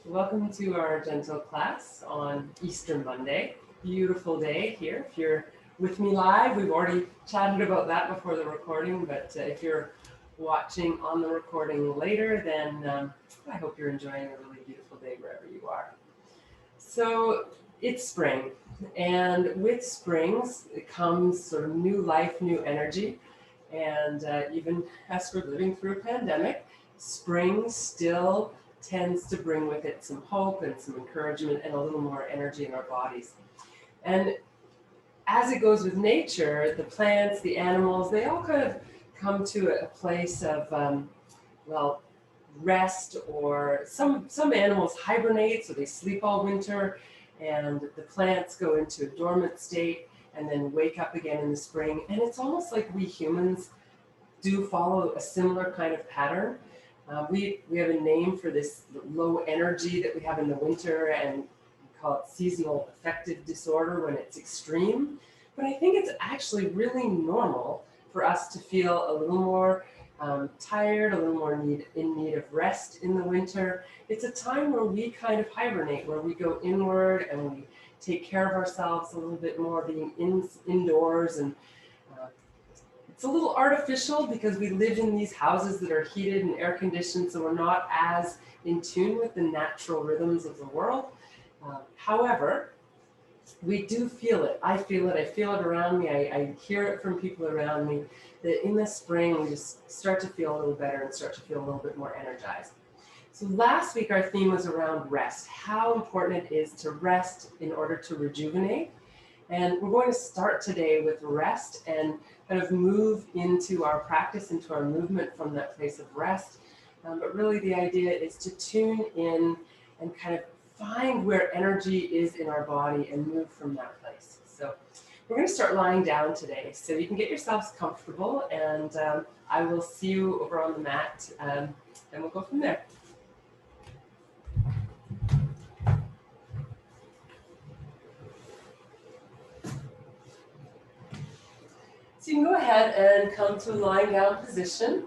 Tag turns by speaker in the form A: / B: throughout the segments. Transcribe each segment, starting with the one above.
A: Welcome to our gentle class on Easter Monday. Beautiful day here. If you're with me live, we've already chatted about that before the recording, but if you're watching on the recording later, then I hope you're enjoying a really beautiful day wherever you are. So it's spring, and with springs it comes sort of new life, new energy, and even as we're living through a pandemic, spring still tends to bring with it some hope and some encouragement and a little more energy in our bodies. And as it goes with nature, the plants, the animals, they all kind of come to a place of, well, rest, or some animals hibernate, so they sleep all winter, and the plants go into a dormant state and then wake up again in the spring. And it's almost like we humans do follow a similar kind of pattern. We have a name for this low energy that we have in the winter, and we call it seasonal affective disorder when it's extreme. But I think it's actually really normal for us to feel a little more tired, a little more in need of rest in the winter. It's a time where we kind of hibernate, where we go inward and we take care of ourselves a little bit more, being indoors. And uh, it's a little artificial because we live in these houses that are heated and air conditioned, so we're not as in tune with the natural rhythms of the world. However, we do feel it. I feel it. I feel it around me. I hear it from people around me that in the spring we just start to feel a little better and start to feel a little bit more energized. So last week our theme was around rest, how important it is to rest in order to rejuvenate. And we're going to start today with rest and kind of move into our practice, into our movement from that place of rest. But really the idea is to tune in and kind of find where energy is in our body and move from that place. So we're going to start lying down today. So you can get yourselves comfortable, and I will see you over on the mat, and we'll go from there. So you can go ahead and come to a lying down position.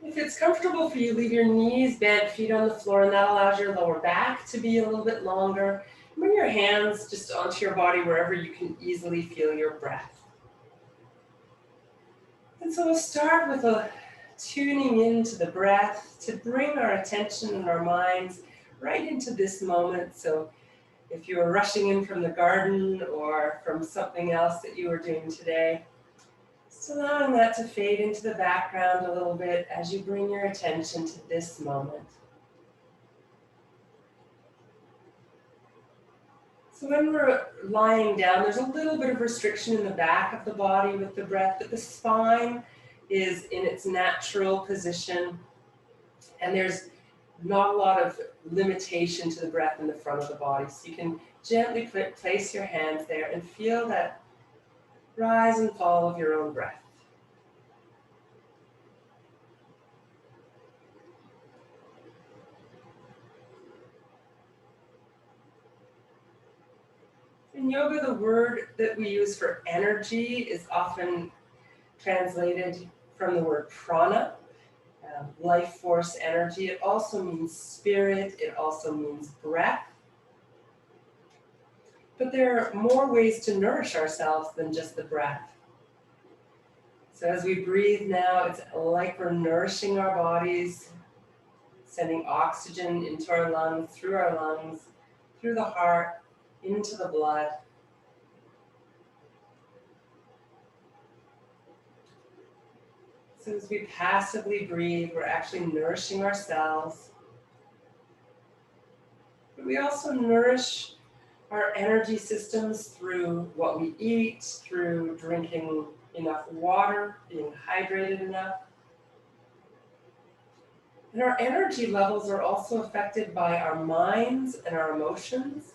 A: If it's comfortable for you, leave your knees bent, feet on the floor, and that allows your lower back to be a little bit longer. Bring your hands just onto your body wherever you can easily feel your breath. And so we'll start with a tuning into the breath to bring our attention and our minds right into this moment. So if you were rushing in from the garden or from something else that you were doing today, just allowing that to fade into the background a little bit as you bring your attention to this moment. So when we're lying down, there's a little bit of restriction in the back of the body with the breath, but the spine is in its natural position, and there's not a lot of limitation to the breath in the front of the body. So you can gently place your hands there and feel that rise and fall of your own breath. In yoga, the word that we use for energy is often translated from the word prana, life force energy. It also means spirit, it also means breath. But there are more ways to nourish ourselves than just the breath. So as we breathe now, it's like we're nourishing our bodies, sending oxygen into our lungs, through the heart, into the blood. So as we passively breathe, we're actually nourishing ourselves. But we also nourish our energy systems through what we eat, through drinking enough water, being hydrated enough. And our energy levels are also affected by our minds and our emotions.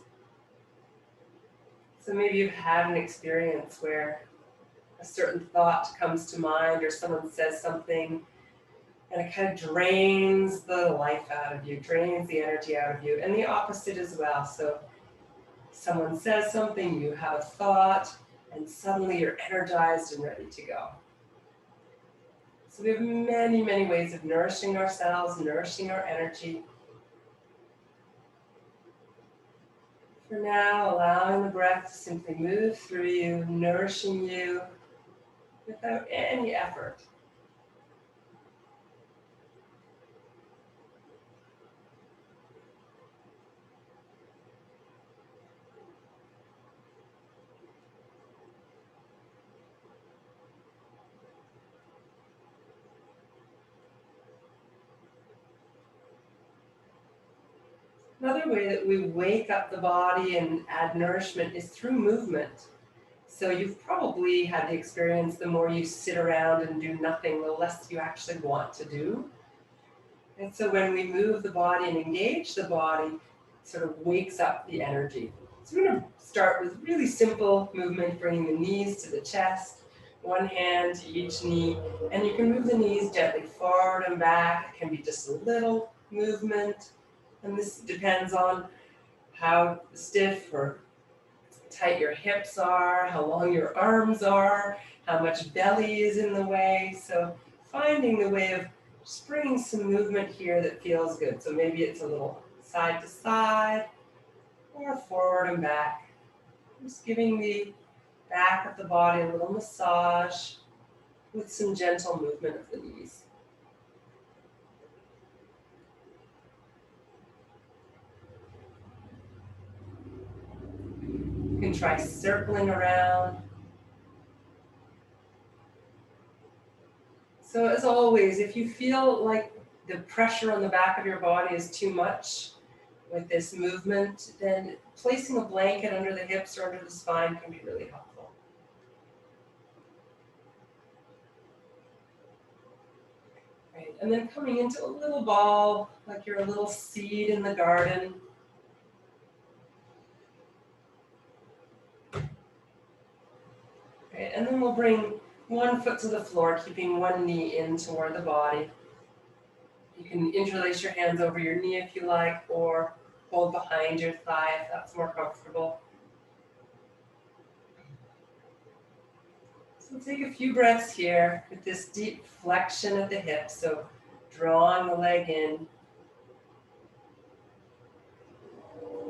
A: So maybe you've had an experience where a certain thought comes to mind, or someone says something, and it kind of drains the life out of you, drains the energy out of you, and the opposite as well. So someone says something, you have a thought, and suddenly you're energized and ready to go. So we have many, many ways of nourishing ourselves, nourishing our energy. For now, allowing the breath to simply move through you, nourishing you without any effort. Another way that we wake up the body and add nourishment is through movement. So you've probably had the experience, the more you sit around and do nothing, the less you actually want to do. And so when we move the body and engage the body, it sort of wakes up the energy. So we're going to start with really simple movement, bringing the knees to the chest, one hand to each knee, and you can move the knees gently forward and back. It can be just a little movement, and this depends on how stiff or tight your hips are, how long your arms are, how much belly is in the way. So finding the way of just bringing some movement here that feels good. So maybe it's a little side to side or forward and back. Just giving the back of the body a little massage with some gentle movement of the knees. You can try circling around. So as always, if you feel like the pressure on the back of your body is too much with this movement, then placing a blanket under the hips or under the spine can be really helpful. Right. And then coming into a little ball, like you're a little seed in the garden. Right. And then we'll bring one foot to the floor, keeping one knee in toward the body. You can interlace your hands over your knee if you like, or hold behind your thigh if that's more comfortable. So take a few breaths here with this deep flexion of the hips. So drawing the leg in.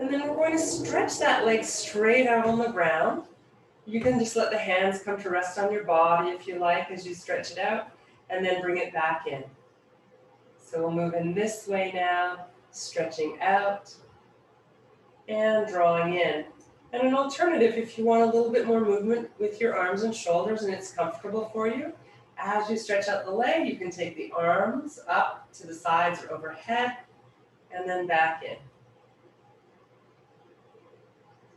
A: And then we're going to stretch that leg straight out on the ground. You can just let the hands come to rest on your body if you like as you stretch it out, and then bring it back in. So we'll move in this way now, stretching out and drawing in. And an alternative, if you want a little bit more movement with your arms and shoulders and it's comfortable for you, as you stretch out the leg, you can take the arms up to the sides or overhead and then back in.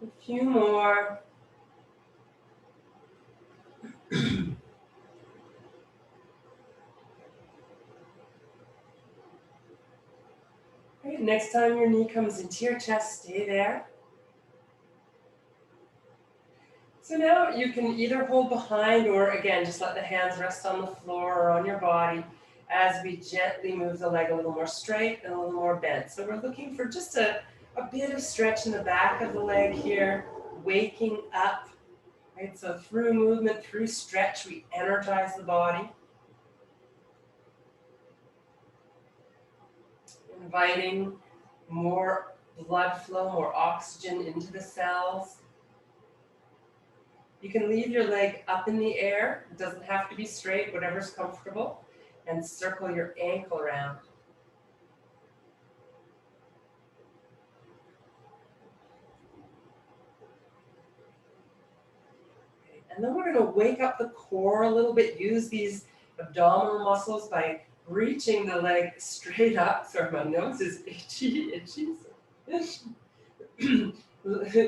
A: A few more. Right, next time your knee comes into your chest, stay there. So now you can either hold behind or again, just let the hands rest on the floor or on your body as we gently move the leg a little more straight and a little more bent. So we're looking for just a bit of stretch in the back of the leg here, waking up. Right? So through movement, through stretch, we energize the body. Inviting more blood flow, more oxygen into the cells. You can leave your leg up in the air. It doesn't have to be straight, whatever's comfortable. And circle your ankle around. Okay. And then we're going to wake up the core a little bit. Use these abdominal muscles by reaching the leg straight up. Sorry, my nose is itchy.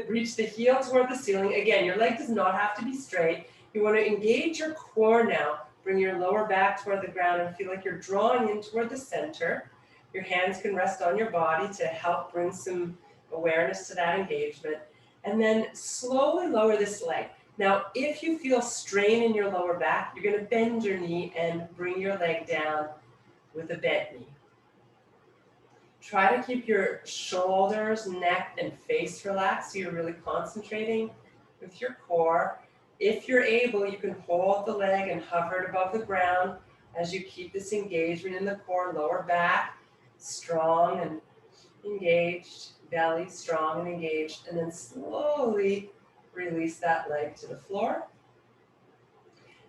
A: Reach the heel toward the ceiling. Again, your leg does not have to be straight. You want to engage your core now. Bring your lower back toward the ground and feel like you're drawing in toward the center. Your hands can rest on your body to help bring some awareness to that engagement. And then slowly lower this leg. Now, if you feel strain in your lower back, you're going to bend your knee and bring your leg down with a bent knee. Try to keep your shoulders, neck, and face relaxed so you're really concentrating with your core. If you're able, you can hold the leg and hover it above the ground, As you keep this engagement in the core, lower back strong and engaged, belly strong and engaged, and then slowly release that leg to the floor.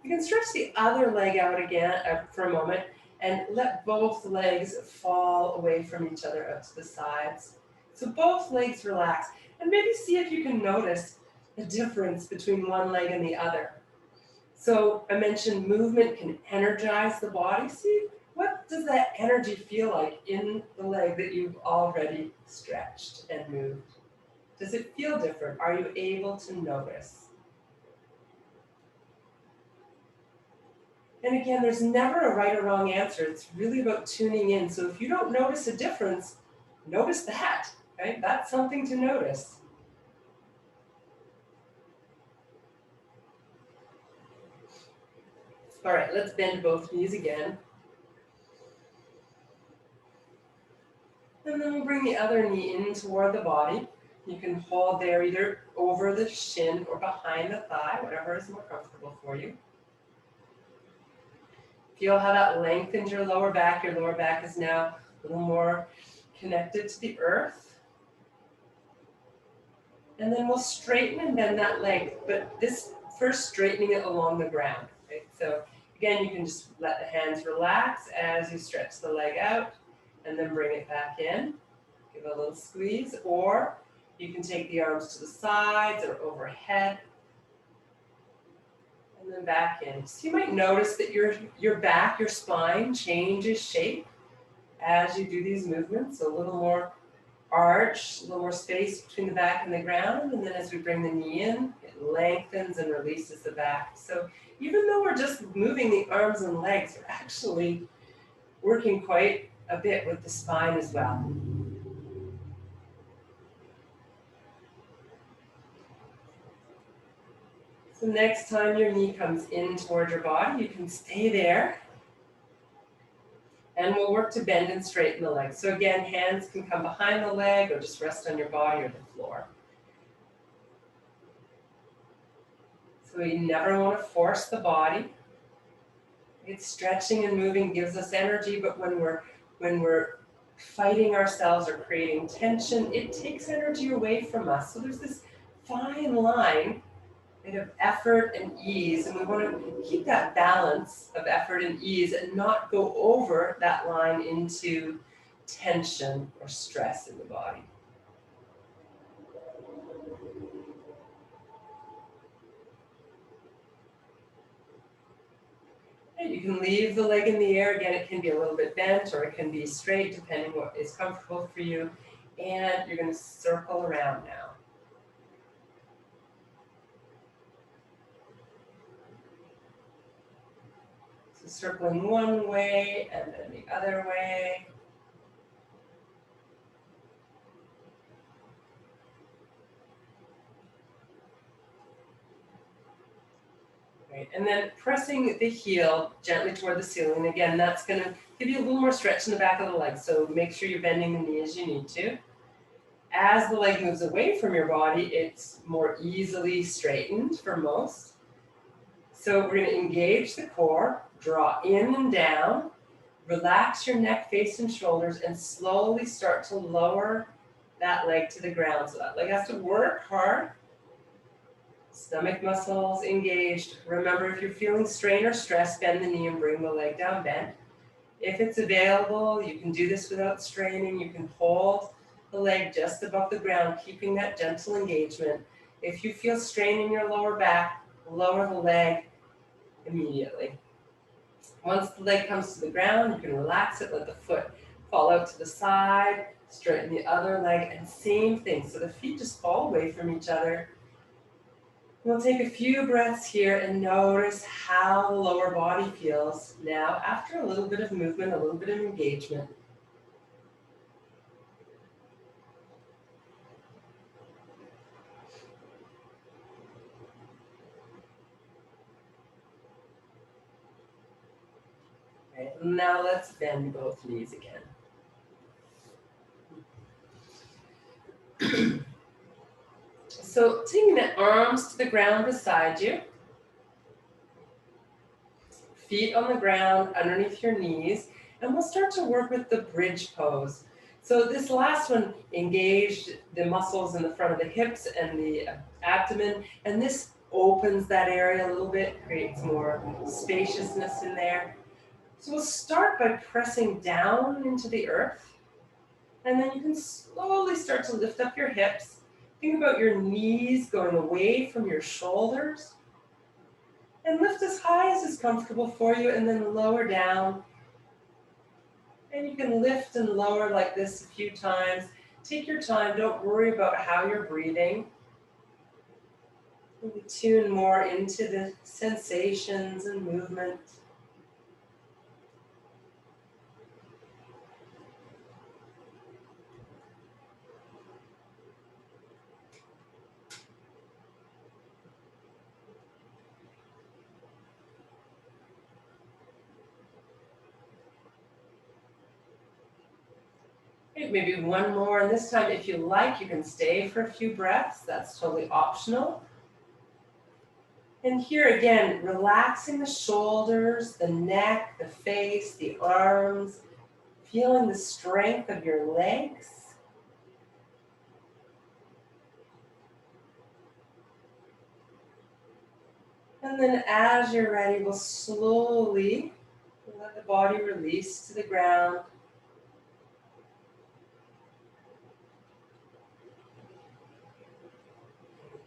A: You can stretch the other leg out again for a moment and let both legs fall away from each other out to the sides. So both legs relax, and maybe see if you can notice the difference between one leg and the other. So I mentioned movement can energize the body. See, what does that energy feel like in the leg that you've already stretched and moved? Does it feel different? Are you able to notice? And again, there's never a right or wrong answer. It's really about tuning in. So if you don't notice a difference, notice that, right? That's something to notice. All right, let's bend both knees again. And then we'll bring the other knee in toward the body. You can hold there either over the shin or behind the thigh, whatever is more comfortable for you. Feel how that lengthens your lower back. Your lower back is now a little more connected to the earth. And then we'll straighten and bend that leg, but this first straightening it along the ground. Right? So again, you can just let the hands relax as you stretch the leg out and then bring it back in. Give it a little squeeze, or you can take the arms to the sides or overhead and then back in. So you might notice that your back, your spine changes shape as you do these movements. So a little more arch, a little more space between the back and the ground. And then as we bring the knee in, it lengthens and releases the back. So even though we're just moving the arms and legs, we're actually working quite a bit with the spine as well. So next time your knee comes in toward your body, you can stay there. And we'll work to bend and straighten the legs. So again, hands can come behind the leg or just rest on your body or the floor. So we never want to force the body. It's stretching and moving gives us energy, but when we're fighting ourselves or creating tension, it takes energy away from us. So there's this fine line of effort and ease, and we want to keep that balance of effort and ease and not go over that line into tension or stress in the body. And you can leave the leg in the air. Again, it can be a little bit bent or it can be straight depending what is comfortable for you. And you're going to circle around now. So circling one way and then the other way. Right. And then pressing the heel gently toward the ceiling. Again, that's going to give you a little more stretch in the back of the leg. So make sure you're bending the knee as you need to. As the leg moves away from your body, it's more easily straightened for most. So we're going to engage the core, draw in and down, relax your neck, face, and shoulders, and slowly start to lower that leg to the ground. So that leg has to work hard. Stomach muscles engaged. Remember, if you're feeling strain or stress, bend the knee and bring the leg down bent. If it's available, you can do this without straining. You can hold the leg just above the ground, keeping that gentle engagement. If you feel strain in your lower back, lower the leg immediately. Once the leg comes to the ground, you can relax it, let the foot fall out to the side, straighten the other leg, and same thing. So the feet just fall away from each other. We'll take a few breaths here and notice how the lower body feels now after a little bit of movement, a little bit of engagement. Okay, now let's bend both knees again. So taking the arms to the ground beside you. feet on the ground underneath your knees, and we'll start to work with the bridge pose. So this last one engaged the muscles in the front of the hips and the abdomen, and this opens that area a little bit, creates more spaciousness in there. So we'll start by pressing down into the earth, and then you can slowly start to lift up your hips. Think about your knees going away from your shoulders, and lift as high as is comfortable for you, and then lower down. And you can lift and lower like this a few times. Take your time, don't worry about how you're breathing. Maybe tune more into the sensations and movement. Maybe one more, and this time if you like, you can stay for a few breaths. That's totally optional. And here again, relaxing the shoulders, the neck, the face, the arms, feeling the strength of your legs. And then as you're ready, we'll slowly let the body release to the ground.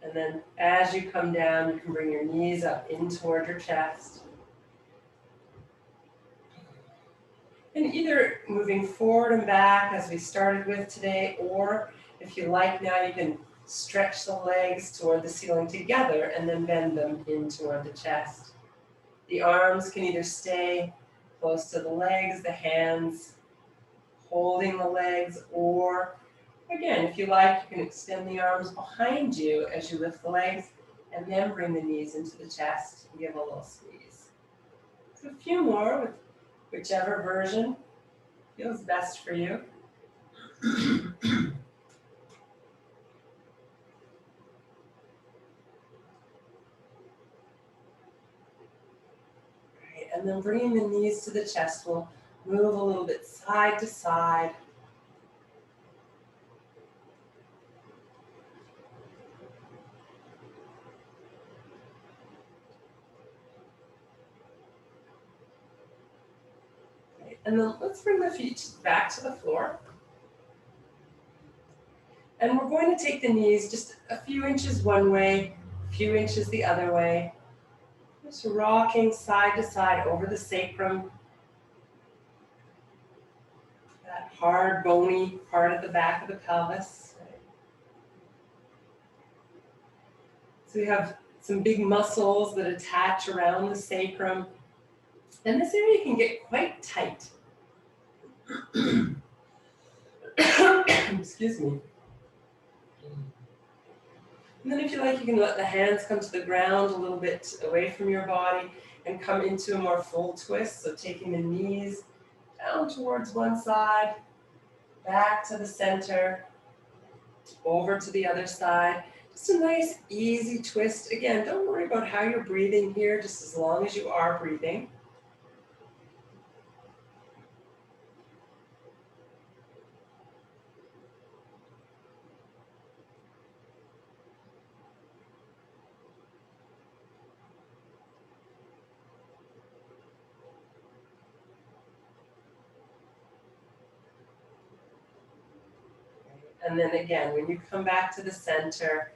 A: And then as you come down, you can bring your knees up in toward your chest. And either moving forward and back as we started with today, or if you like now, you can stretch the legs toward the ceiling together and then bend them in toward the chest. The arms can either stay close to the legs, the hands holding the legs, or again, if you like, you can extend the arms behind you as you lift the legs and then bring the knees into the chest and give a little squeeze. So a few more with whichever version feels best for you. Right, and then bringing the knees to the chest, we'll move a little bit side to side. Right, and then let's bring the feet back to the floor. And we're going to take the knees just a few inches one way, a few inches the other way. Just rocking side to side over the sacrum. That hard, bony part at the back of the pelvis. So we have some big muscles that attach around the sacrum. And this area can get quite tight. Excuse me. And then if you like, you can let the hands come to the ground a little bit away from your body and come into a more full twist. So taking the knees down towards one side, back to the center, over to the other side. Just a nice, easy twist. Again, don't worry about how you're breathing here, just as long as you are breathing. And then again, when you come back to the center,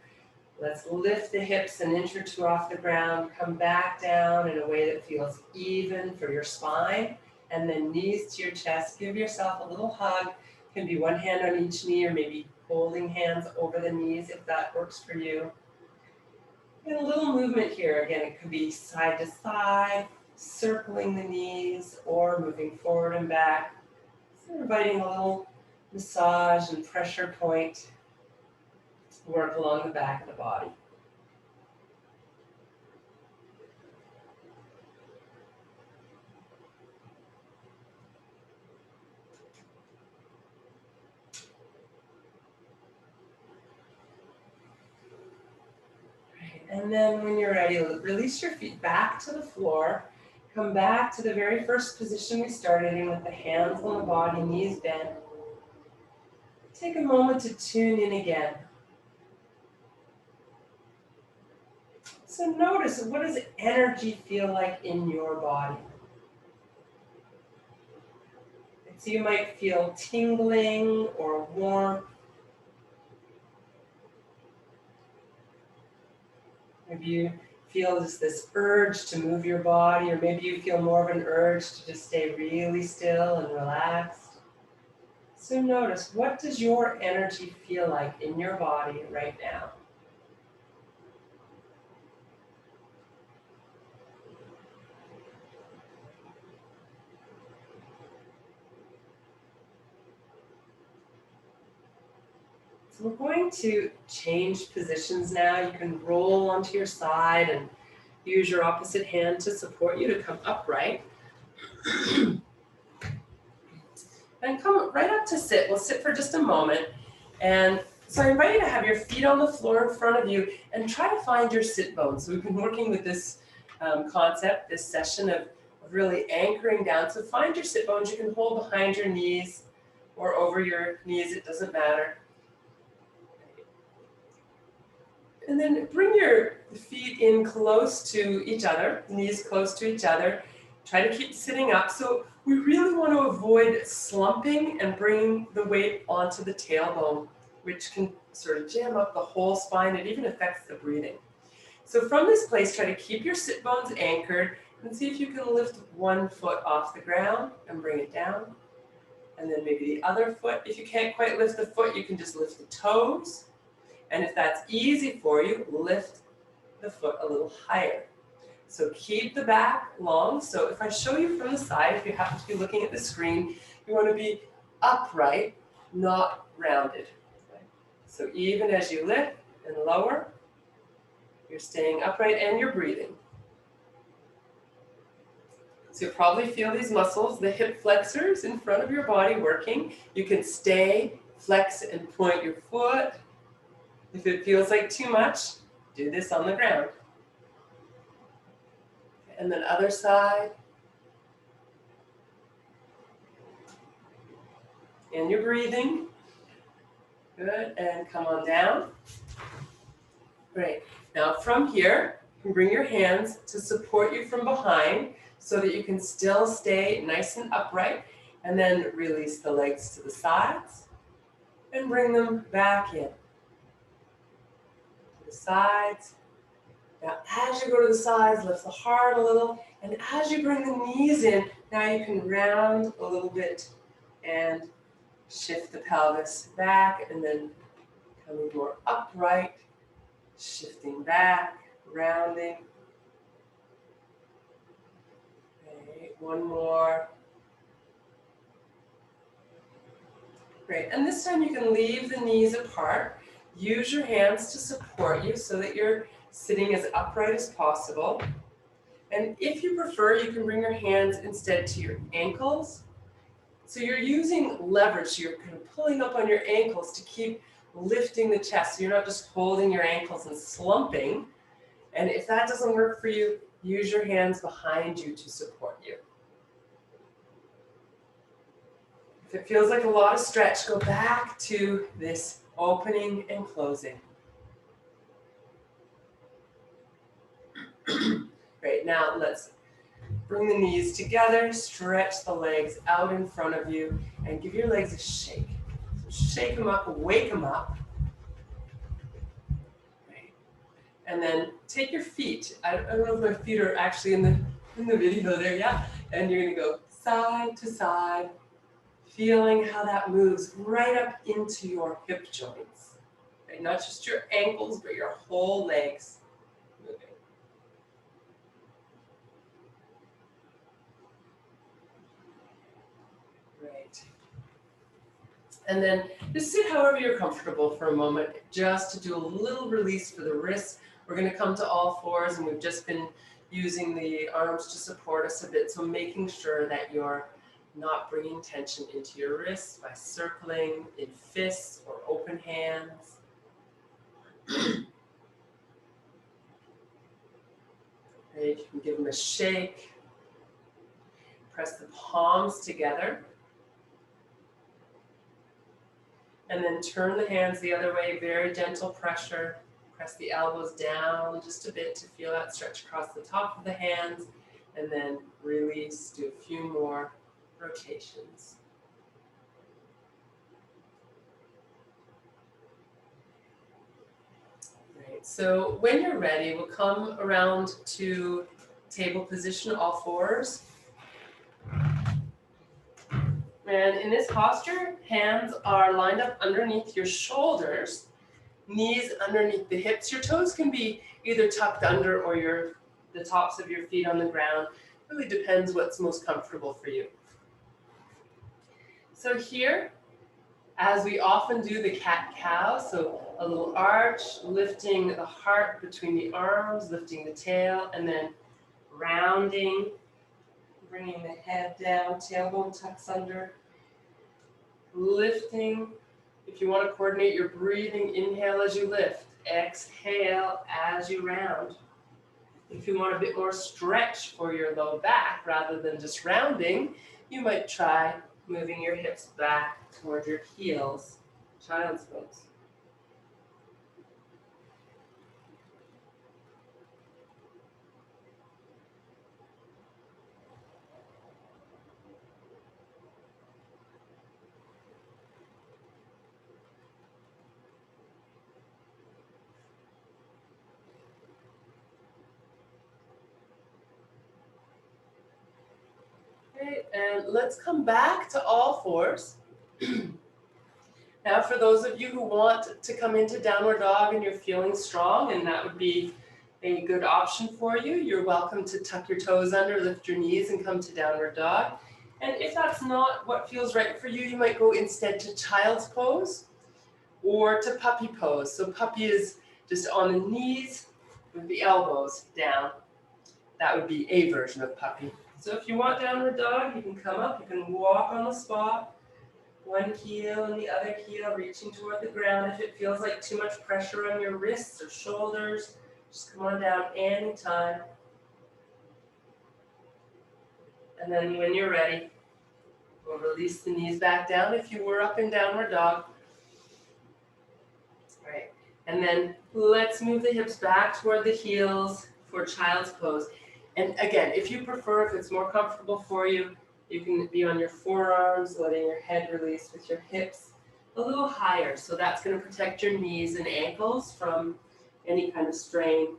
A: let's lift the hips an inch or two off the ground, come back down in a way that feels even for your spine, and then knees to your chest. Give yourself a little hug. It can be one hand on each knee or maybe holding hands over the knees if that works for you. And a little movement here. Again, it could be side to side, circling the knees, or moving forward and back. So we're inviting a little massage and pressure point work along the back of the body. Right. And then when you're ready, release your feet back to the floor Come back to the very first position we started in with the hands on the body, knees bent. Take a moment to tune in again. So notice, what does energy feel like in your body? So you might feel tingling or warmth. Maybe you feel this urge to move your body, or maybe you feel more of an urge to just stay really still and relaxed. So notice, what does your energy feel like in your body right now? So we're going to change positions now. You can roll onto your side and use your opposite hand to support you to come upright. And come right up to sit. We'll sit for just a moment. And so I invite you to have your feet on the floor in front of you and try to find your sit bones. So we've been working with this concept, this session of really anchoring down. So find your sit bones. You can hold behind your knees or over your knees. It doesn't matter. And then bring your feet in close to each other, knees close to each other. Try to keep sitting up. So we really want to avoid slumping and bringing the weight onto the tailbone, which can sort of jam up the whole spine. It even affects the breathing. So from this place, try to keep your sit bones anchored and see if you can lift one foot off the ground and bring it down. And then maybe the other foot. If you can't quite lift the foot, you can just lift the toes. And if that's easy for you, lift the foot a little higher. So keep the back long. So if I show you from the side, if you happen to be looking at the screen, you want to be upright, not rounded. Okay? So even as you lift and lower, you're staying upright and you're breathing. So you'll probably feel these muscles, the hip flexors in front of your body working. You can stay, flex, and point your foot. If it feels like too much, do this on the ground. And then other side. And you're breathing. Good, and come on down. Great. Now from here, you can bring your hands to support you from behind so that you can still stay nice and upright. And then release the legs to the sides and bring them back in. To the sides. Now, as you go to the sides, lift the heart a little, and as you bring the knees in, now you can round a little bit and shift the pelvis back, and then coming more upright, shifting back, rounding. Okay, one more. Great, and this time you can leave the knees apart. Use your hands to support you so that you're sitting as upright as possible. And if you prefer, you can bring your hands instead to your ankles. So you're using leverage, you're kind of pulling up on your ankles to keep lifting the chest. So you're not just holding your ankles and slumping. And if that doesn't work for you, use your hands behind you to support you. If it feels like a lot of stretch, go back to this opening and closing. Great, now let's bring the knees together, stretch the legs out in front of you, and give your legs a shake. So shake them up, wake them up. Great. And then take your feet. I don't know if my feet are actually in the video there, yeah. And you're gonna go side to side, feeling how that moves right up into your hip joints. Okay? Not just your ankles, but your whole legs moving. Great. And then just sit however you're comfortable for a moment, just to do a little release for the wrists. We're going to come to all fours, and we've just been using the arms to support us a bit. So making sure that you're not bringing tension into your wrists by circling in fists or open hands. Great. You can give them a shake. Press the palms together. And then turn the hands the other way, very gentle pressure. Press the elbows down just a bit to feel that stretch across the top of the hands. And then release, do a few more rotations. Great. So when you're ready, we'll come around to table position, all fours. And in this posture, hands are lined up underneath your shoulders, knees underneath the hips. Your toes can be either tucked under or the tops of your feet on the ground. Really depends what's most comfortable for you. So here, as we often do the cat-cow, so a little arch, lifting the heart between the arms, lifting the tail, and then rounding, bringing the head down, tailbone tucks under, lifting. If you want to coordinate your breathing, inhale as you lift, exhale as you round. If you want a bit more stretch for your low back rather than just rounding, you might try moving your hips back toward your heels, child's pose. Okay, and let's come back to all fours. Now for those of you who want to come into downward dog and you're feeling strong and that would be a good option for you, you're welcome to tuck your toes under, lift your knees and come to downward dog. And if that's not what feels right for you, you might go instead to child's pose or to puppy pose. So puppy is just on the knees with the elbows down. That would be a version of puppy. So if you want downward dog, you can come up, you can walk on the spot, one heel and the other heel reaching toward the ground. If it feels like too much pressure on your wrists or shoulders, just come on down anytime. And then when you're ready, we'll release the knees back down if you were up in downward dog. All right, and then let's move the hips back toward the heels for child's pose. And again, if you prefer, if it's more comfortable for you, you can be on your forearms, letting your head release with your hips a little higher. So that's going to protect your knees and ankles from any kind of strain.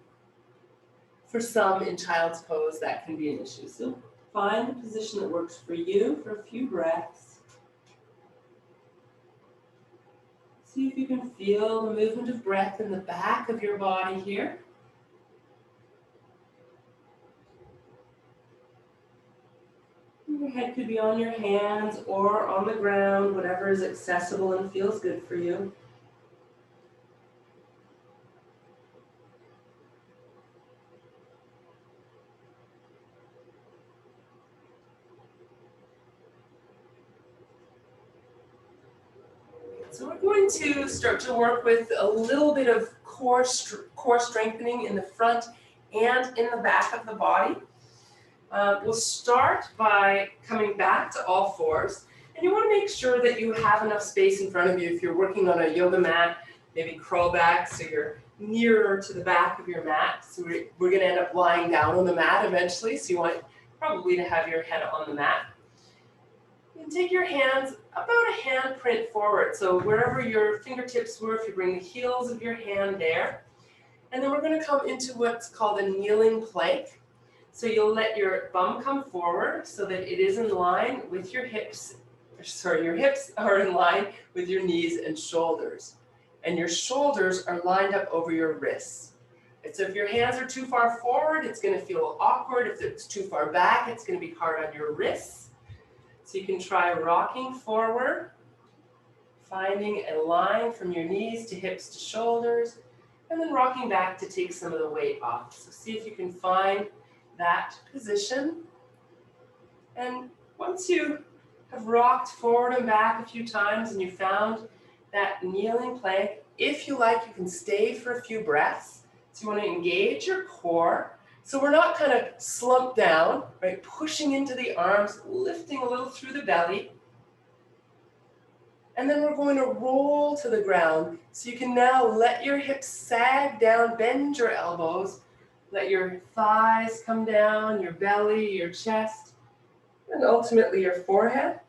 A: For some in child's pose, that can be an issue. So find the position that works for you for a few breaths. See if you can feel the movement of breath in the back of your body here. Your head could be on your hands or on the ground, whatever is accessible and feels good for you. So we're going to start to work with a little bit of core strengthening in the front and in the back of the body. We'll start by coming back to all fours. And you want to make sure that you have enough space in front of you. If you're working on a yoga mat, maybe crawl back so you're nearer to the back of your mat. So we're going to end up lying down on the mat eventually. So you want probably to have your head on the mat. You can take your hands about a handprint forward. So wherever your fingertips were, if you bring the heels of your hand there. And then we're going to come into what's called a kneeling plank. So you'll let your bum come forward so that it is in line with your hips. Sorry, your hips are in line with your knees and shoulders. And your shoulders are lined up over your wrists. And so if your hands are too far forward, it's going to feel awkward. If it's too far back, it's going to be hard on your wrists. So you can try rocking forward, finding a line from your knees to hips to shoulders, and then rocking back to take some of the weight off. So see if you can find that position. And once you have rocked forward and back a few times and you found that kneeling plank, if you like, you can stay for a few breaths. So you want to engage your core, So we're not kind of slumped down, right? Pushing into the arms, lifting a little through the belly. And then we're going to roll to the ground. So you can now let your hips sag down, bend your elbows, let your thighs come down, your belly, your chest, and ultimately your forehead.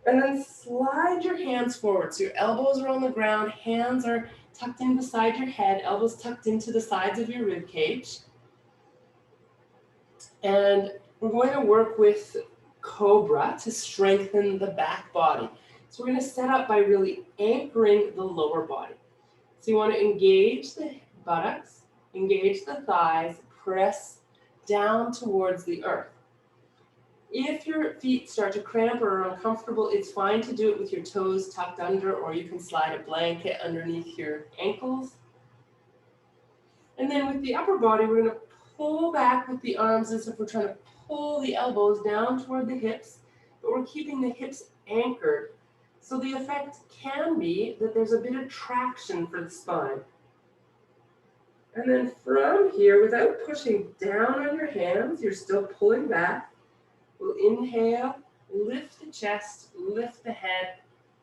A: And then slide your hands forward. So your elbows are on the ground, hands are tucked in beside your head, elbows tucked into the sides of your rib cage. And we're going to work with Cobra to strengthen the back body. So we're going to set up by really anchoring the lower body. So you want to engage the buttocks, engage the thighs, press down towards the earth. If your feet start to cramp or are uncomfortable, it's fine to do it with your toes tucked under, or you can slide a blanket underneath your ankles. And then with the upper body, we're going to pull back with the arms as if we're trying to pull the elbows down toward the hips, but we're keeping the hips anchored. So the effect can be that there's a bit of traction for the spine. And then from here, without pushing down on your hands, you're still pulling back. We'll inhale, lift the chest, lift the head,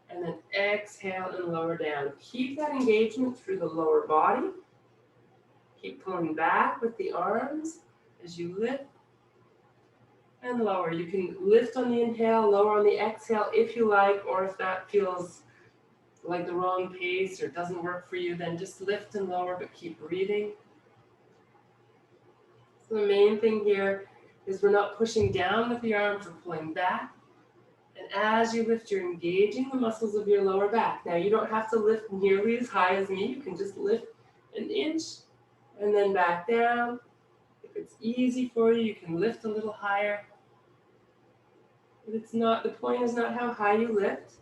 A: and then exhale and lower down. Keep that engagement through the lower body. Keep pulling back with the arms as you lift and lower. You can lift on the inhale, lower on the exhale if you like, or if that feels like the wrong pace or doesn't work for you, then just lift and lower, but keep breathing. So the main thing here is we're not pushing down with the arms, we're pulling back. And as you lift, you're engaging the muscles of your lower back. Now you don't have to lift nearly as high as me. You can just lift an inch and then back down. If it's easy for you, you can lift a little higher. But it's not, the point is not how high you lift,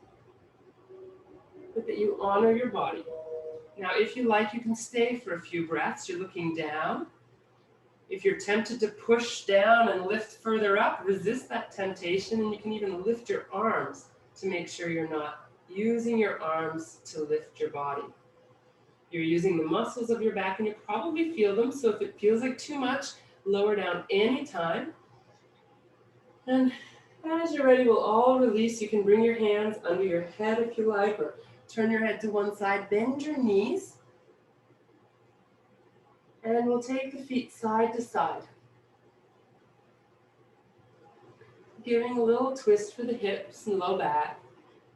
A: but that you honor your body. Now, if you like, you can stay for a few breaths. You're looking down. If you're tempted to push down and lift further up, resist that temptation, and you can even lift your arms to make sure you're not using your arms to lift your body. You're using the muscles of your back, and you probably feel them, so if it feels like too much, lower down anytime. And as you're ready, we'll all release. You can bring your hands under your head if you like, or turn your head to one side, bend your knees. And we'll take the feet side to side. Giving a little twist for the hips and low back.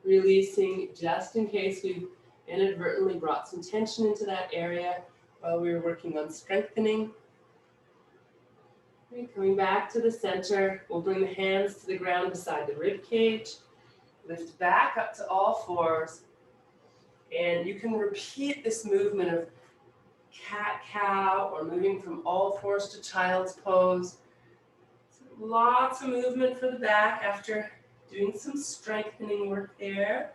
A: Releasing just in case we've inadvertently brought some tension into that area while we were working on strengthening. Okay, coming back to the center, we'll bring the hands to the ground beside the rib cage. Lift back up to all fours. And you can repeat this movement of cat-cow or moving from all fours to child's pose. So lots of movement for the back after doing some strengthening work there.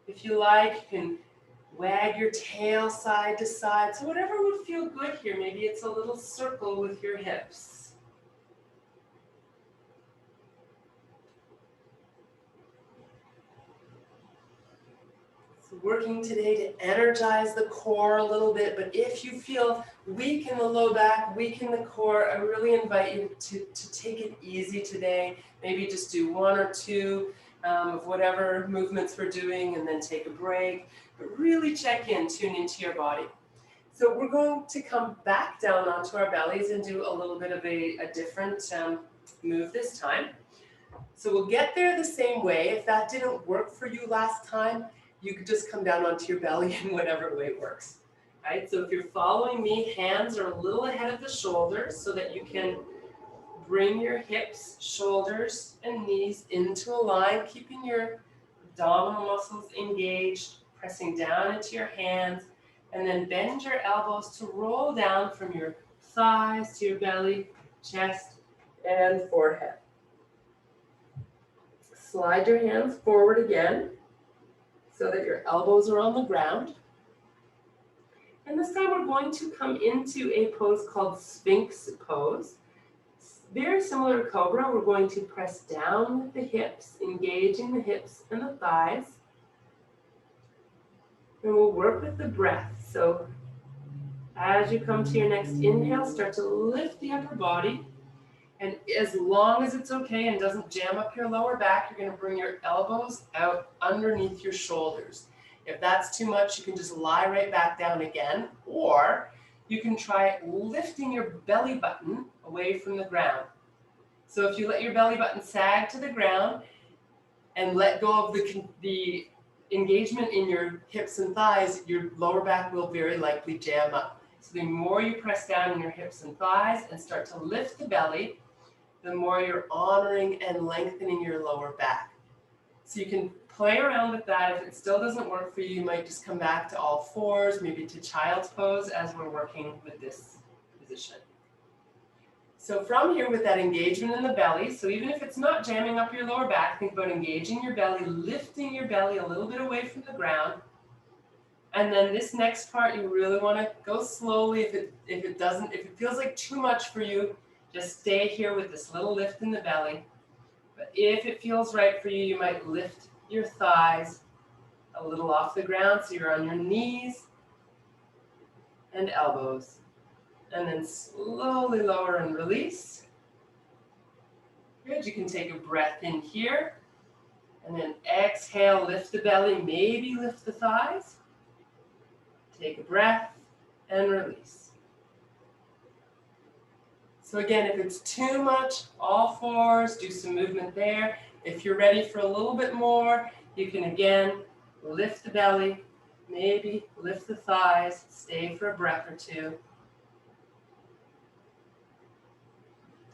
A: If you like, you can wag your tail side to side. So whatever would feel good here. Maybe it's a little circle with your hips. Working today to energize the core a little bit, but if you feel weak in the low back, weak in the core, I really invite you to take it easy today. Maybe just do one or two of whatever movements we're doing and then take a break, but really check in, tune into your body. So we're going to come back down onto our bellies and do a little bit of a different move this time. So we'll get there the same way. If that didn't work for you last time, you could just come down onto your belly in whatever way works, right? So if you're following me, hands are a little ahead of the shoulders so that you can bring your hips, shoulders, and knees into a line, keeping your abdominal muscles engaged, pressing down into your hands, and then bend your elbows to roll down from your thighs to your belly, chest, and forehead. Slide your hands forward again, so that your elbows are on the ground. And this time we're going to come into a pose called Sphinx pose. Very similar to Cobra, we're going to press down with the hips, engaging the hips and the thighs. And we'll work with the breath. So As you come to your next inhale, start to lift the upper body. And as long as it's okay and doesn't jam up your lower back, you're going to bring your elbows out underneath your shoulders. If that's too much, you can just lie right back down again, or you can try lifting your belly button away from the ground. So if you let your belly button sag to the ground and let go of the engagement in your hips and thighs, your lower back will very likely jam up. So the more you press down in your hips and thighs and start to lift the belly, the more you're honoring and lengthening your lower back. So you can play around with that. If it still doesn't work for you, you might just come back to all fours, maybe to child's pose as we're working with this position. So from here with that engagement in the belly, so even if it's not jamming up your lower back, think about engaging your belly, lifting your belly a little bit away from the ground. And then this next part, you really want to go slowly. If it feels like too much for you, just stay here with this little lift in the belly. But if it feels right for you, you might lift your thighs a little off the ground so you're on your knees and elbows. And then slowly lower and release. Good, you can take a breath in here. And then exhale, lift the belly, maybe lift the thighs. Take a breath and release. So again, if it's too much, all fours, do some movement there. If you're ready for a little bit more, you can again lift the belly, maybe lift the thighs, stay for a breath or two.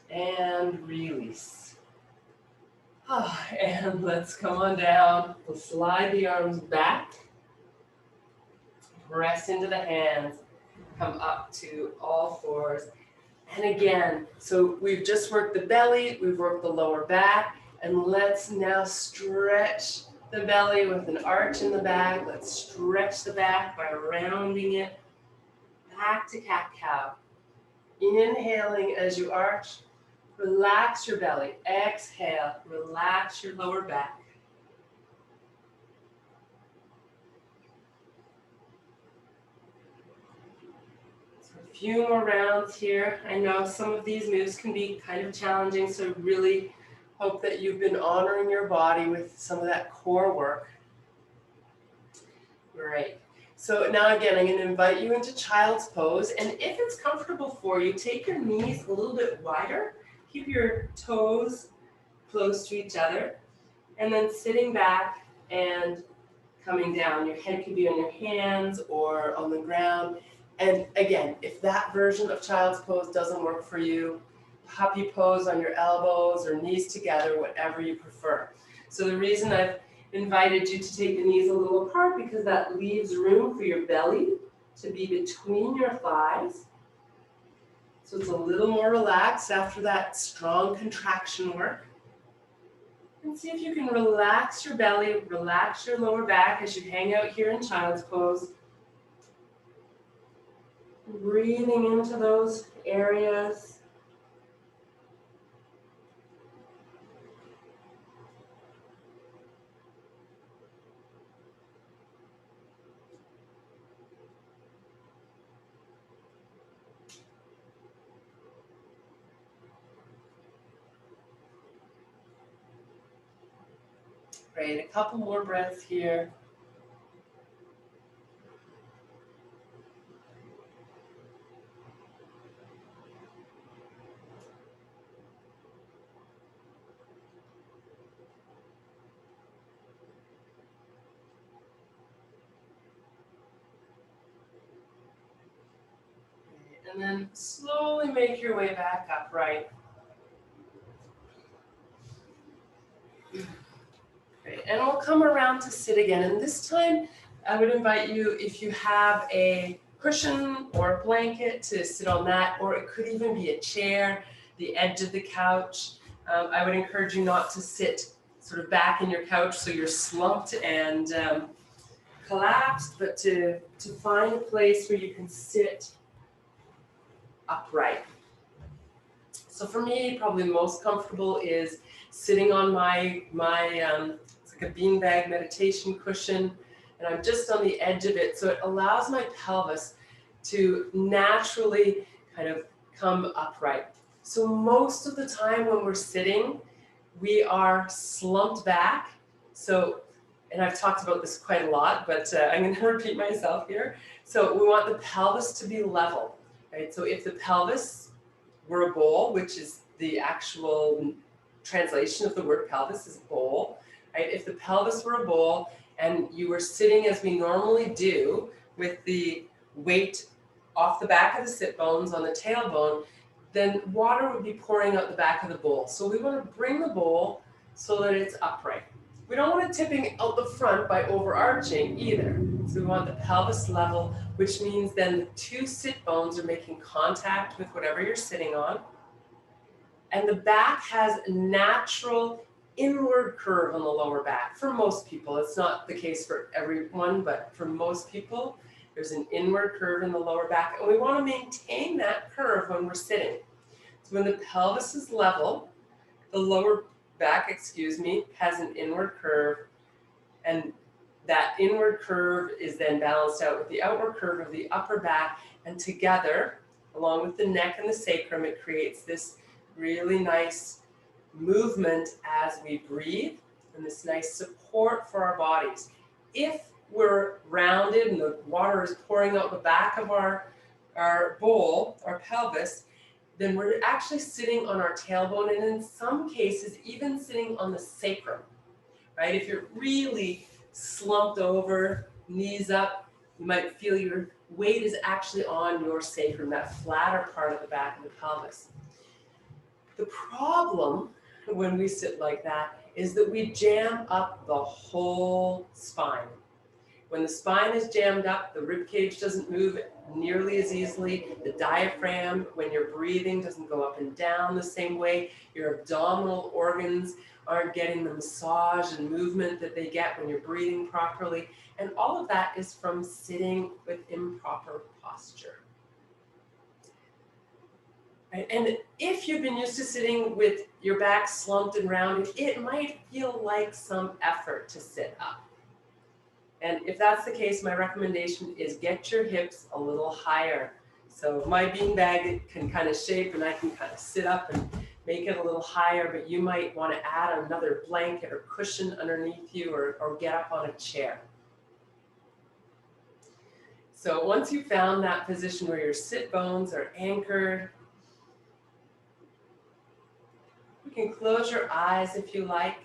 A: And release. And let's come on down. We'll slide the arms back. Press into the hands. Come up to all fours. And again, so we've just worked the belly, we've worked the lower back, and let's now stretch the belly with an arch in the back. Let's stretch the back by rounding it back to cat-cow. Inhaling as you arch. Relax your belly. Exhale. Relax your lower back. So a few more rounds here. I know some of these moves can be kind of challenging, so really hope that you've been honoring your body with some of that core work. Great. So now again, I'm going to invite you into child's pose, and if it's comfortable for you, take your knees a little bit wider. Keep your toes close to each other, and then sitting back and coming down. Your head could be on your hands or on the ground. And again, if that version of child's pose doesn't work for you, puppy pose on your elbows or knees together, whatever you prefer. So the reason I've invited you to take the knees a little apart because that leaves room for your belly to be between your thighs. So it's a little more relaxed after that strong contraction work. And see if you can relax your belly, relax your lower back as you hang out here in child's pose. Breathing into those areas. Great, a couple more breaths here. And then slowly make your way back upright. Great. And we'll come around to sit again. And this time, I would invite you, if you have a cushion or a blanket, to sit on that, or it could even be a chair, the edge of the couch. I would encourage you not to sit sort of back in your couch so you're slumped and collapsed, but to find a place where you can sit upright. So for me, probably most comfortable is sitting on my it's like a beanbag meditation cushion, and I'm just on the edge of it, so it allows my pelvis to naturally kind of come upright. So most of the time when we're sitting, we are slumped back. So, and I've talked about this quite a lot, but I'm going to repeat myself here. So we want the pelvis to be level, right? So if the pelvis were a bowl, which is the actual translation of the word pelvis is bowl, right? If the pelvis were a bowl and you were sitting as we normally do with the weight off the back of the sit bones on the tailbone, then water would be pouring out the back of the bowl. So we want to bring the bowl so that it's upright. We don't want it tipping out the front by overarching either. So we want the pelvis level, which means then the two sit bones are making contact with whatever you're sitting on. And the back has a natural inward curve on the lower back. For most people, it's not the case for everyone, but for most people, there's an inward curve in the lower back. And we want to maintain that curve when we're sitting. So when the pelvis is level, the lower back, has an inward curve, and that inward curve is then balanced out with the outward curve of the upper back, and together, along with the neck and the sacrum, it creates this really nice movement as we breathe, and this nice support for our bodies. If we're rounded and the water is pouring out the back of our bowl, our pelvis, then we're actually sitting on our tailbone, and in some cases, even sitting on the sacrum, right? If you're really slumped over, knees up, you might feel your weight is actually on your sacrum, that flatter part of the back of the pelvis. The problem when we sit like that is that we jam up the whole spine. When the spine is jammed up, the rib cage doesn't move nearly as easily. The diaphragm, when you're breathing, doesn't go up and down the same way. Your abdominal organs aren't getting the massage and movement that they get when you're breathing properly. And all of that is from sitting with improper posture. Right? And if you've been used to sitting with your back slumped and rounded, it might feel like some effort to sit up. And if that's the case, my recommendation is get your hips a little higher. So my beanbag can kind of shape and I can kind of sit up and make it a little higher, but you might want to add another blanket or cushion underneath you, or get up on a chair. So once you've found that position where your sit bones are anchored, you can close your eyes if you like.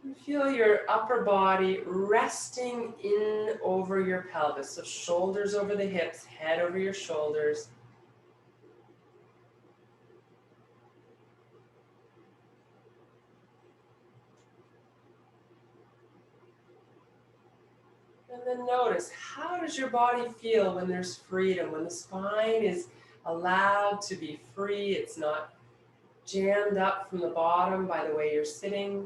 A: And feel your upper body resting in over your pelvis. So shoulders over the hips, head over your shoulders. And then notice, how does your body feel when there's freedom, when the spine is allowed to be free, it's not jammed up from the bottom by the way you're sitting?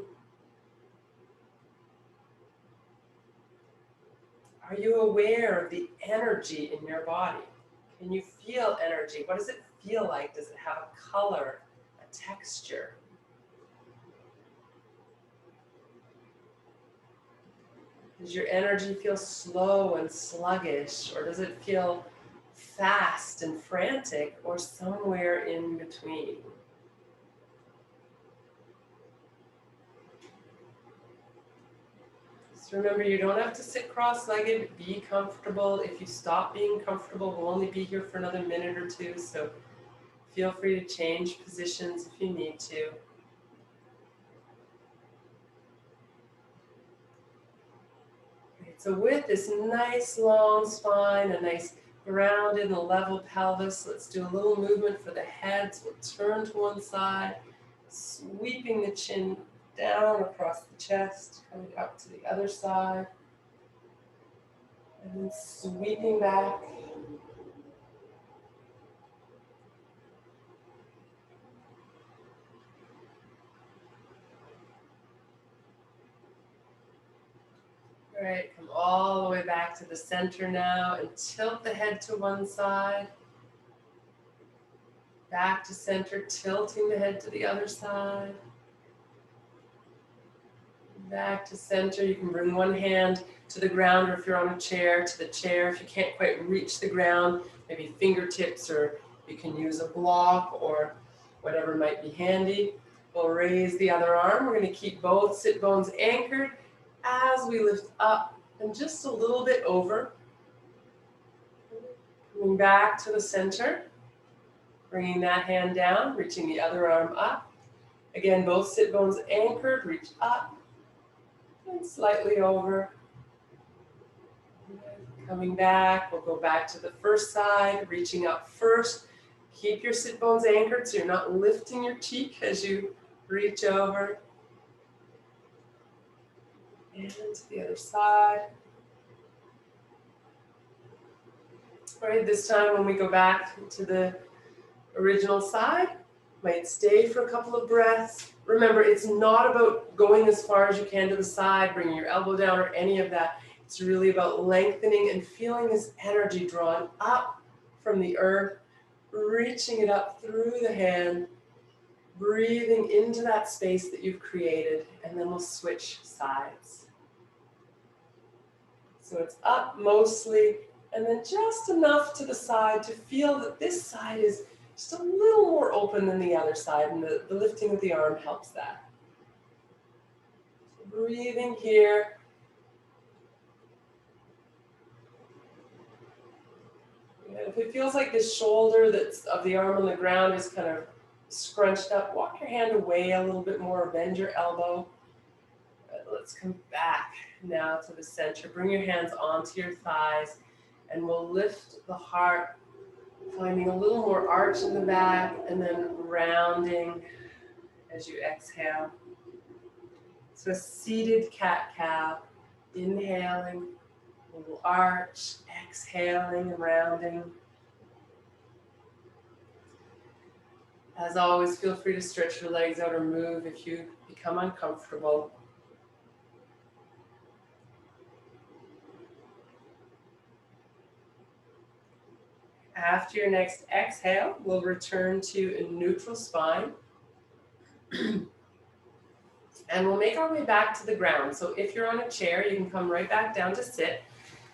A: Are you aware of the energy in your body? Can you feel energy? What does it feel like? Does it have a color, a texture? Does your energy feel slow and sluggish, or does it feel fast and frantic, or somewhere in between? So remember, you don't have to sit cross-legged. Be comfortable. If you stop being comfortable, we'll only be here for another minute or two, so feel free to change positions if you need to. So with this nice long spine, a nice grounded and level pelvis, let's do a little movement for the head. So we'll turn to one side, sweeping the chin down across the chest, coming up to the other side, and then sweeping back. All right, come all the way back to the center now and tilt the head to one side. Back to center, tilting the head to the other side. Back to center. You can bring one hand to the ground, or if you're on a chair, to the chair. If you can't quite reach the ground, maybe fingertips, or you can use a block or whatever might be handy. We'll raise the other arm. We're going to keep both sit bones anchored as we lift up and just a little bit over. Coming back to the center, bringing that hand down, reaching the other arm up. Again, both sit bones anchored, reach up and slightly over. Coming back, we'll go back to the first side, reaching up first. Keep your sit bones anchored so you're not lifting your cheek as you reach over. And to the other side. All right, this time when we go back to the original side, might stay for a couple of breaths. Remember, it's not about going as far as you can to the side, bringing your elbow down or any of that. It's really about lengthening and feeling this energy drawn up from the earth, reaching it up through the hand, breathing into that space that you've created, and then we'll switch sides. So it's up mostly, and then just enough to the side to feel that this side is just a little more open than the other side, and the lifting of the arm helps that. So breathing here. And if it feels like this shoulder that's of the arm on the ground is kind of scrunched up, walk your hand away a little bit more, bend your elbow. Let's come back now to the center. Bring your hands onto your thighs, and we'll lift the heart, finding a little more arch in the back, and then rounding as you exhale. So a seated cat-cow, inhaling, a little arch, exhaling and rounding. As always, feel free to stretch your legs out or move if you become uncomfortable. After your next exhale, we'll return to a neutral spine. And we'll make our way back to the ground. So if you're on a chair, you can come right back down to sit.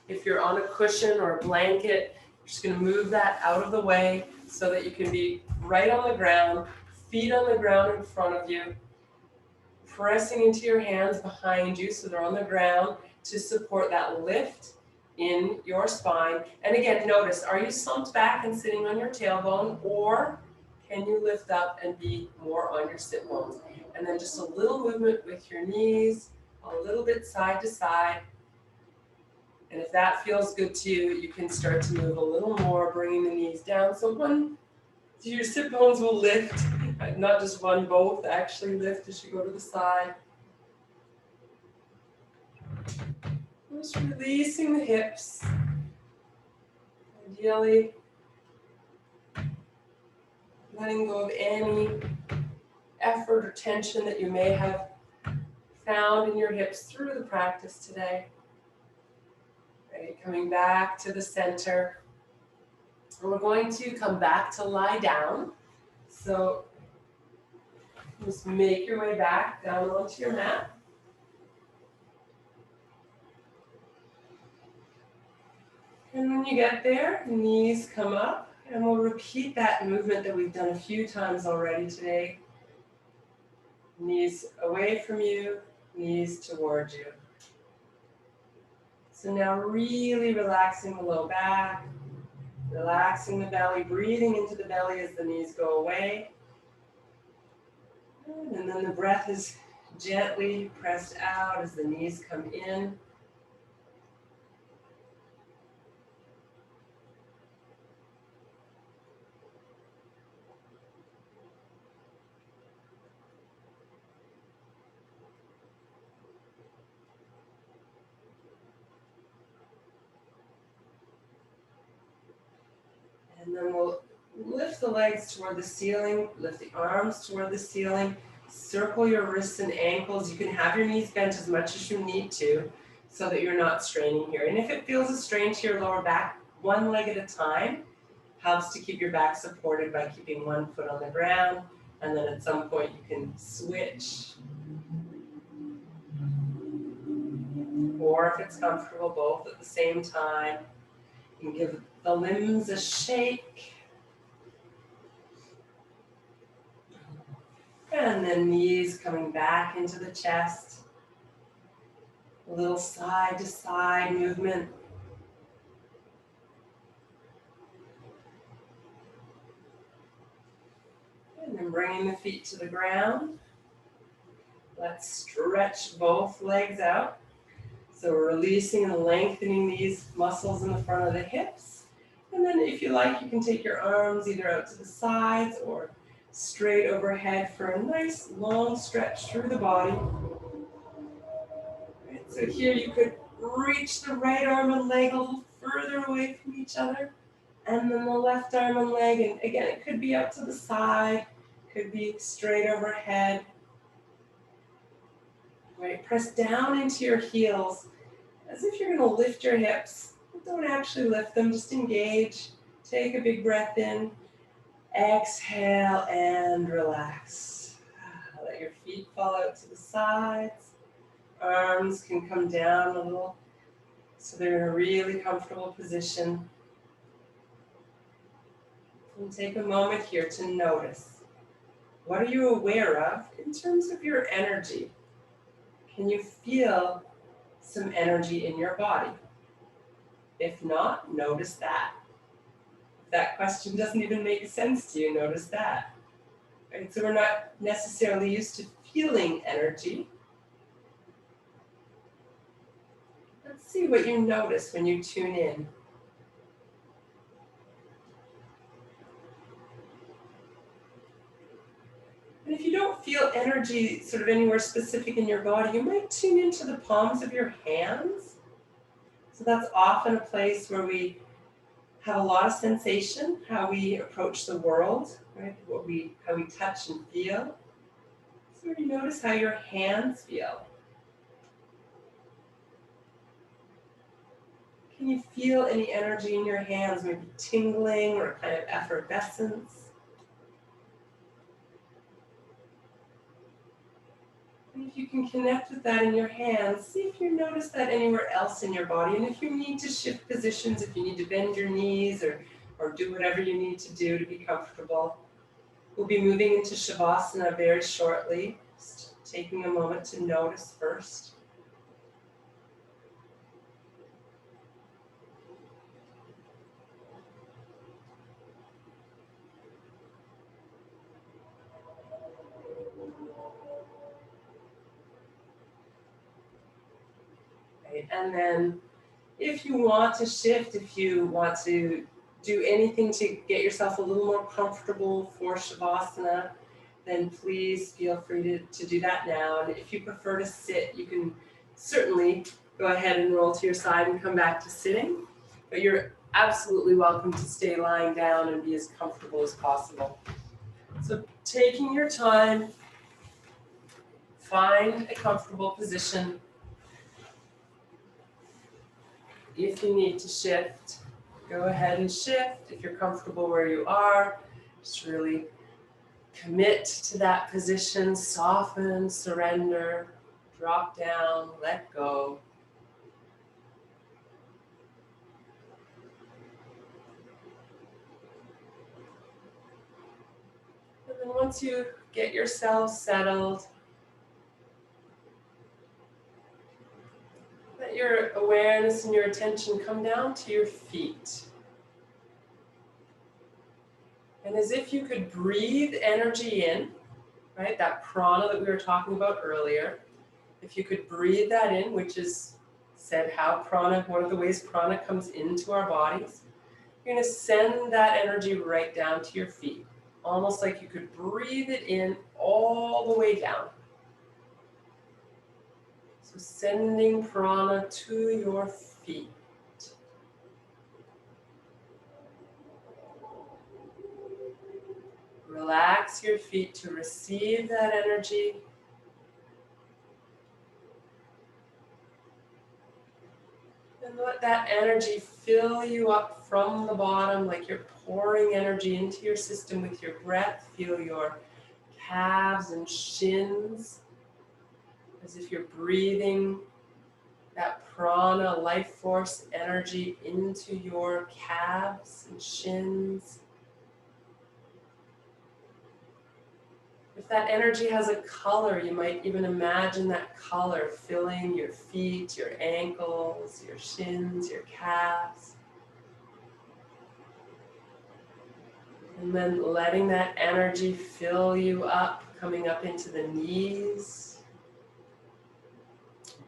A: If you're on a cushion or a blanket, you're just going to move that out of the way so that you can be right on the ground, feet on the ground in front of you, pressing into your hands behind you so they're on the ground to support that lift in your spine. And again, notice, are you slumped back and sitting on your tailbone, or can you lift up and be more on your sit bones? And then just a little movement with your knees, a little bit side to side. And if that feels good to you, you can start to move a little more, bringing the knees down. So your sit bones will lift, not just one, both actually lift as you go to the side. Just releasing the hips. Ideally, letting go of any effort or tension that you may have found in your hips through the practice today. Right, coming back to the center. And we're going to come back to lie down. So just make your way back down onto your mat. And when you get there, knees come up, and we'll repeat that movement that we've done a few times already today. Knees away from you, knees towards you. So now really relaxing the low back, relaxing the belly, breathing into the belly as the knees go away. And then the breath is gently pressed out as the knees come in. And then we'll lift the legs toward the ceiling, lift the arms toward the ceiling, circle your wrists and ankles. You can have your knees bent as much as you need to so that you're not straining here. And if it feels a strain to your lower back, one leg at a time helps to keep your back supported by keeping one foot on the ground. And then at some point you can switch. or if it's comfortable, both at the same time. You can give the limbs a shake. And then knees coming back into the chest. A little side to side movement. And then bringing the feet to the ground. Let's stretch both legs out. So we're releasing and lengthening these muscles in the front of the hips. And then if you like, you can take your arms either out to the sides or straight overhead for a nice long stretch through the body. Right, so here you could reach the right arm and leg a little further away from each other. And then the left arm and leg, and again, it could be out to the side, could be straight overhead. Right, press down into your heels as if you're going to lift your hips. Don't actually lift them, just engage. Take a big breath in. Exhale and relax. Let your feet fall out to the sides. Arms can come down a little so they're in a really comfortable position. And take a moment here to notice. What are you aware of in terms of your energy? Can you feel some energy in your body? If not, notice that. If that question doesn't even make sense to you, notice that. Right? So we're not necessarily used to feeling energy. Let's see what you notice when you tune in. And if you don't feel energy sort of anywhere specific in your body, you might tune into the palms of your hands. So that's often a place where we have a lot of sensation, how we approach the world, right? How we touch and feel. So you notice how your hands feel. Can you feel any energy in your hands, maybe tingling or kind of effervescence? And if you can connect with that in your hands, see if you notice that anywhere else in your body. And if you need to shift positions, if you need to bend your knees or do whatever you need to do to be comfortable. We'll be moving into Shavasana very shortly, just taking a moment to notice first. And then if you want to shift, if you want to do anything to get yourself a little more comfortable for Shavasana, then please feel free to do that now. And if you prefer to sit, you can certainly go ahead and roll to your side and come back to sitting. But you're absolutely welcome to stay lying down and be as comfortable as possible. So taking your time, find a comfortable position. If you need to shift, go ahead and shift. If you're comfortable where you are, just really commit to that position, soften, surrender, drop down, let go. And then once you get yourself settled, let your awareness and your attention come down to your feet. And as if you could breathe energy in, right, that prana that we were talking about earlier, if you could breathe that in, which is said how prana, one of the ways prana comes into our bodies, you're going to send that energy right down to your feet, almost like you could breathe it in all the way down. So sending prana to your feet. Relax your feet to receive that energy. And let that energy fill you up from the bottom, like you're pouring energy into your system with your breath. Feel your calves and shins, as if you're breathing that prana, life force energy into your calves and shins. If that energy has a color, you might even imagine that color filling your feet, your ankles, your shins, your calves. And then letting that energy fill you up, coming up into the knees.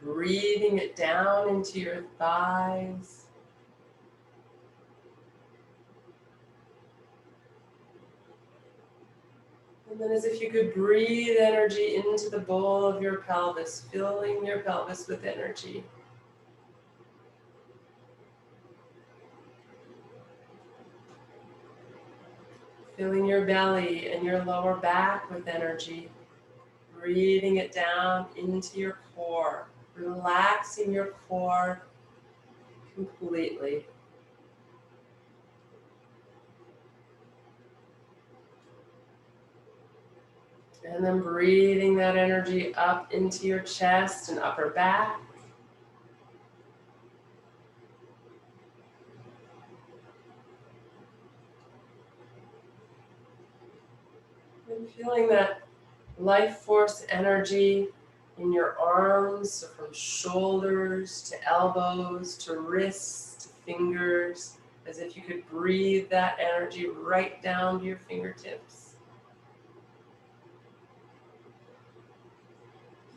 A: Breathing it down into your thighs. And then as if you could breathe energy into the bowl of your pelvis, filling your pelvis with energy. Filling your belly and your lower back with energy. Breathing it down into your core. Relaxing your core completely. And then breathing that energy up into your chest and upper back. And feeling that life force energy in your arms, so from shoulders to elbows to wrists to fingers, as if you could breathe that energy right down to your fingertips.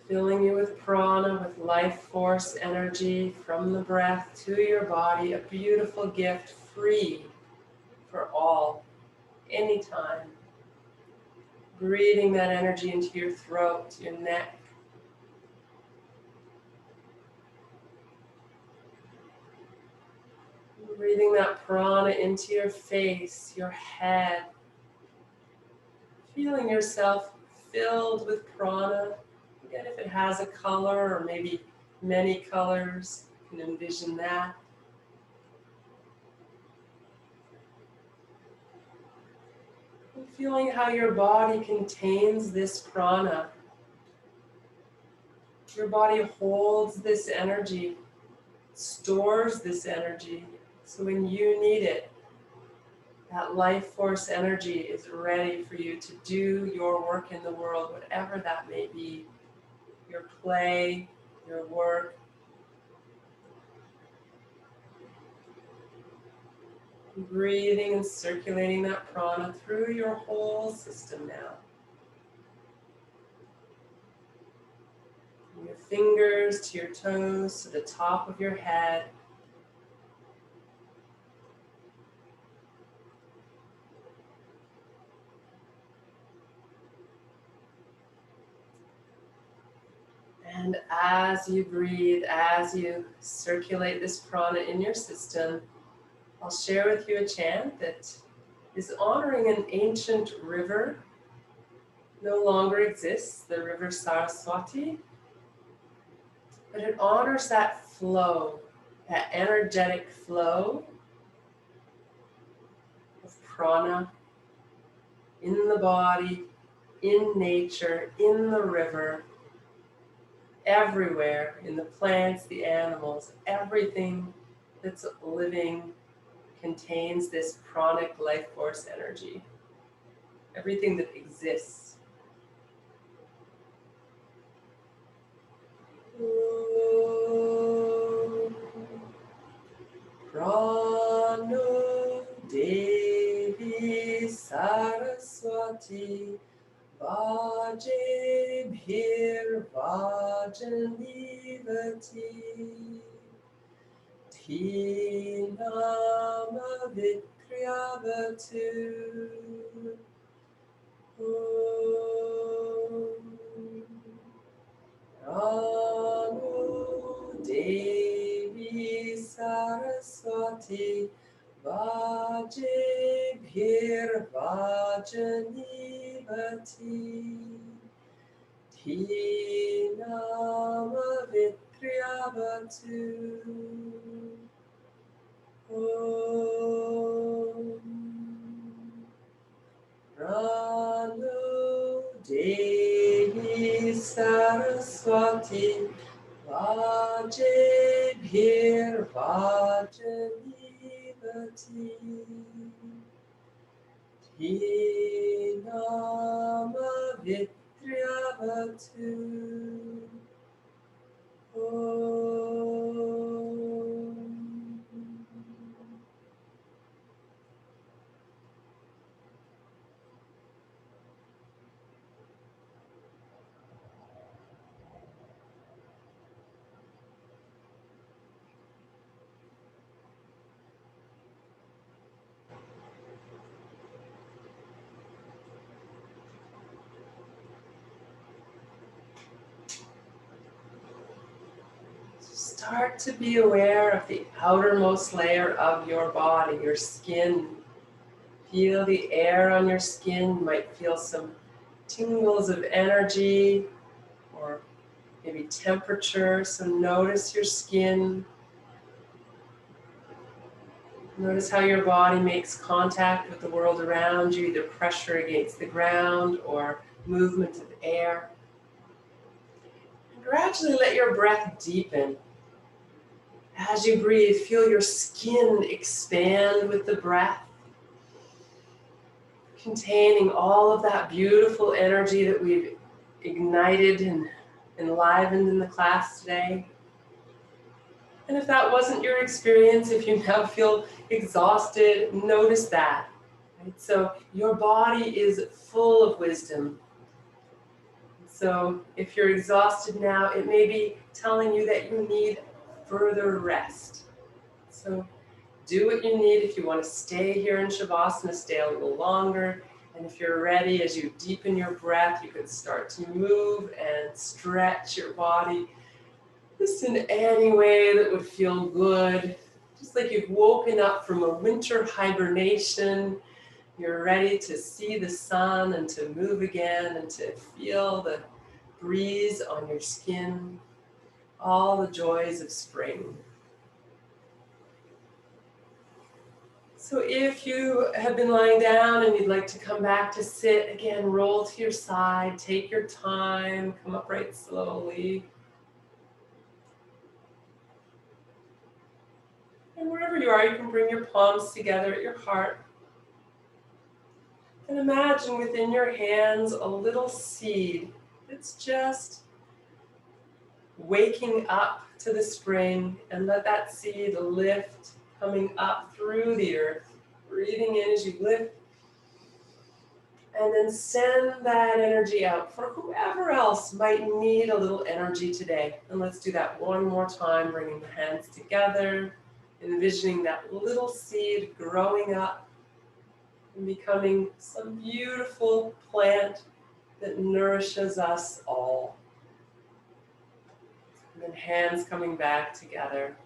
A: Filling you with prana, with life force energy from the breath to your body, a beautiful gift, free for all, anytime. Breathing that energy into your throat, your neck. Breathing that prana into your face, your head. Feeling yourself filled with prana. Again, if it has a color or maybe many colors, you can envision that. And feeling how your body contains this prana. Your body holds this energy, stores this energy, so when you need it, that life force energy is ready for you to do your work in the world, whatever that may be. Your play, your work. Breathing and circulating that prana through your whole system now. From your fingers to your toes to the top of your head. And as you breathe, as you circulate this prana in your system, I'll share with you a chant that is honoring an ancient river. No longer exists, the river Saraswati, but it honors that flow, that energetic flow of prana in the body, in nature, in the river, everywhere, in the plants, the animals, everything that's living contains this pranic life force energy. Everything that exists. Prano Devi Saraswati Vaje Bhir Vajanivati Dhinama Vikriyavatu Prano Devi Saraswati Vaje Bhir Vajanivati Dhinama Vikriyavatu Prano Devi Saraswati Vaje Hir Vajanivati Hinama Vitryavatu Om. Start to be aware of the outermost layer of your body, your skin. Feel the air on your skin. You might feel some tingles of energy or maybe temperature. So notice your skin. Notice how your body makes contact with the world around you, either pressure against the ground or movement of air. And gradually let your breath deepen. As you breathe, feel your skin expand with the breath, containing all of that beautiful energy that we've ignited and enlivened in the class today. And if that wasn't your experience, if you now feel exhausted, notice that. Right? So your body is full of wisdom. So if you're exhausted now, it may be telling you that you need further rest. So do what you need. If you want to stay here in Shavasana, stay a little longer. And if you're ready, as you deepen your breath, you can start to move and stretch your body just in any way that would feel good. Just like you've woken up from a winter hibernation, you're ready to see the sun and to move again and to feel the breeze on your skin, all the joys of spring. So if you have been lying down and you'd like to come back to sit, again, roll to your side, take your time, come upright slowly. And wherever you are, you can bring your palms together at your heart. And imagine within your hands a little seed that's just waking up to the spring, and let that seed lift, coming up through the earth, breathing in as you lift, and then send that energy out for whoever else might need a little energy today. And let's do that one more time, bringing the hands together, envisioning that little seed growing up and becoming some beautiful plant that nourishes us all. And then hands coming back together.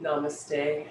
A: Namaste.